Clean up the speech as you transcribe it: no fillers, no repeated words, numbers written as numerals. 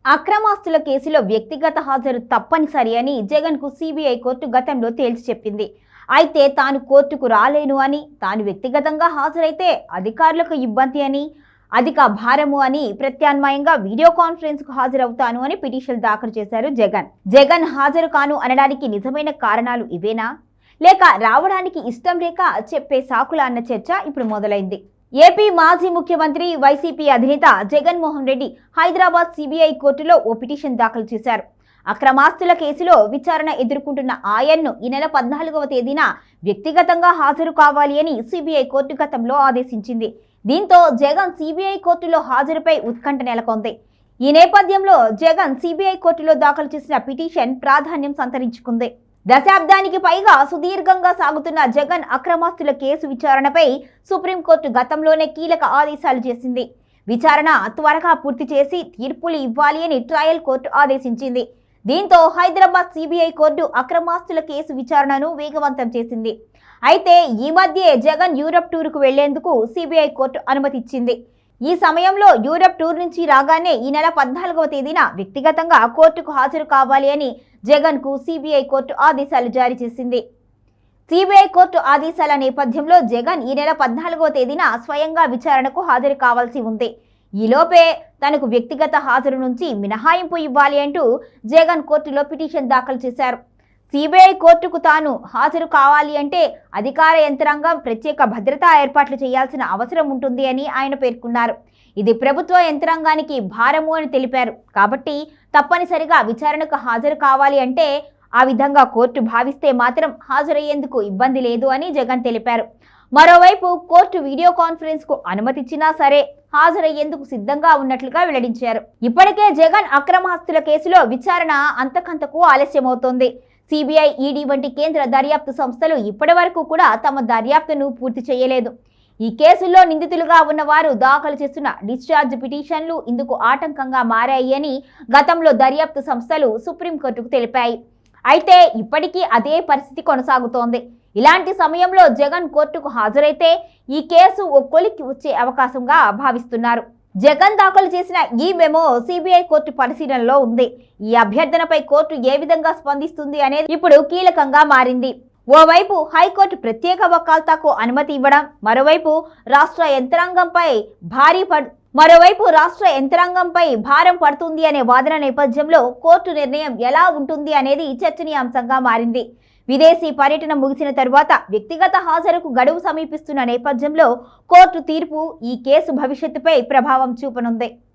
అక్రమాస్తుల కేసులో వ్యక్తిగత హాజరు తప్పనిసరి అని జగన్ కు సిబిఐ కోర్టు గతంలో తేల్చి చెప్పింది. అయితే తాను కోర్టుకు రాలేను అని, తాను వ్యక్తిగతంగా హాజరైతే అధికారులకు ఇబ్బంది అని, అధిక భారము అని ప్రత్యామ్నాయంగా వీడియో కాన్ఫరెన్స్ కు హాజరవుతాను అని పిటిషన్ దాఖలు చేశారు జగన్ హాజరు కాను అనడానికి నిజమైన కారణాలు ఇవేనా, లేక రావడానికి ఇష్టం లేక చెప్పే సాకులా అన్న చర్చ ఇప్పుడు మొదలైంది. ఏపీ మాజీ ముఖ్యమంత్రి వైసీపీ అధినేత జగన్మోహన్ రెడ్డి హైదరాబాద్ సిబిఐ కోర్టులో ఓ పిటిషన్ దాఖలు చేశారు. అక్రమాస్తుల కేసులో విచారణ ఎదుర్కొంటున్న ఆయన్ను ఈ నెల 14వ తేదీన వ్యక్తిగతంగా హాజరు కావాలి అని సిబిఐ కోర్టు గతంలో ఆదేశించింది. దీంతో జగన్ సిబిఐ కోర్టులో హాజరుపై ఉత్కంఠ నెలకొంది. ఈ నేపథ్యంలో జగన్ సిబిఐ కోర్టులో దాఖలు చేసిన పిటిషన్ ప్రాధాన్యం సంతరించుకుంది. దశాబ్దానికి పైగా సుదీర్ఘంగా సాగుతున్న జగన్ అక్రమాస్తుల కేసు విచారణపై సుప్రీంకోర్టు గతంలోనే కీలక ఆదేశాలు చేసింది. విచారణ త్వరగా పూర్తి చేసి తీర్పులు ఇవ్వాలి అని ట్రయల్ కోర్టు ఆదేశించింది. దీంతో హైదరాబాద్ సిబిఐ కోర్టు అక్రమాస్తుల కేసు విచారణను వేగవంతం చేసింది. అయితే ఈ మధ్యే జగన్ యూరప్ టూర్కు వెళ్లేందుకు సిబిఐ కోర్టు అనుమతి ఇచ్చింది. ఈ సమయంలో యూరప్ టూర్ నుంచి రాగానే ఈ నెల 14వ తేదీన వ్యక్తిగతంగా కోర్టుకు హాజరు కావాలి అని జగన్ కు సిబిఐ కోర్టు ఆదేశాలు జారీ చేసింది. సిబిఐ కోర్టు ఆదేశాల నేపథ్యంలో జగన్ ఈ నెల 14వ తేదీన స్వయంగా విచారణకు హాజరు కావాల్సి ఉంది. ఈలోపే తనకు వ్యక్తిగత హాజరు నుంచి మినహాయింపు ఇవ్వాలి అంటూ జగన్ కోర్టులో పిటిషన్ దాఖలు చేశారు. సిబిఐ కోర్టుకు తాను హాజరు కావాలి అంటే అధికార యంత్రాంగం ప్రత్యేక భద్రతా ఏర్పాట్లు చేయాల్సిన అవసరం ఉంటుంది అని ఆయన పేర్కొన్నారు. ఇది ప్రభుత్వ యంత్రాంగానికి భారము అని తెలిపారు. కాబట్టి తప్పనిసరిగా విచారణకు హాజరు కావాలి అంటే ఆ విధంగా కోర్టు భావిస్తే మాత్రం హాజరయ్యేందుకు ఇబ్బంది లేదు అని జగన్ తెలిపారు. మరోవైపు కోర్టు వీడియో కాన్ఫరెన్స్ కు అనుమతిచ్చినా సరే హాజరయ్యేందుకు సిద్ధంగా ఉన్నట్లుగా వెల్లడించారు. ఇప్పటికే జగన్ అక్రమాస్తుల కేసులో విచారణ అంతకంతకు ఆలస్యమవుతోంది. సిబిఐ, ఈడీ వంటి కేంద్ర దర్యాప్తు సంస్థలు ఇప్పటి వరకు కూడా తమ దర్యాప్తును పూర్తి చేయలేదు. ఈ కేసుల్లో నిందితులుగా ఉన్నవారు దాఖలు చేస్తున్న డిశ్చార్జ్ పిటిషన్లు ఇందుకు ఆటంకంగా మారాయి అని గతంలో దర్యాప్తు సంస్థలు సుప్రీంకోర్టుకు తెలిపాయి. అయితే ఇప్పటికీ అదే పరిస్థితి కొనసాగుతోంది. ఇలాంటి సమయంలో జగన్ కోర్టుకు హాజరైతే ఈ కేసు ఓ కొలిక్కి వచ్చే అవకాశంగా భావిస్తున్నారు. జగన్ దాఖలు చేసిన ఈ మెమో సిబిఐ కోర్టు పరిశీలనలో ఉంది. ఈ అభ్యర్థనపై కోర్టు ఏ విధంగా స్పందిస్తుంది అనేది ఇప్పుడు కీలకంగా మారింది. ఓవైపు హైకోర్టు ప్రత్యేక వకాల్తాకు అనుమతి ఇవ్వడం, మరోవైపు రాష్ట్ర యంత్రాంగంపై భారం పడుతుంది అనే వాదన నేపథ్యంలో కోర్టు నిర్ణయం ఎలా ఉంటుంది అనేది చర్చనీయాంశంగా మారింది. విదేశీ పర్యటన ముగిసిన తరువాత వ్యక్తిగత హాజరుకు గడువు సమీపిస్తున్న నేపథ్యంలో కోర్టు తీర్పు ఈ కేసు భవిష్యత్తుపై ప్రభావం చూపనుంది.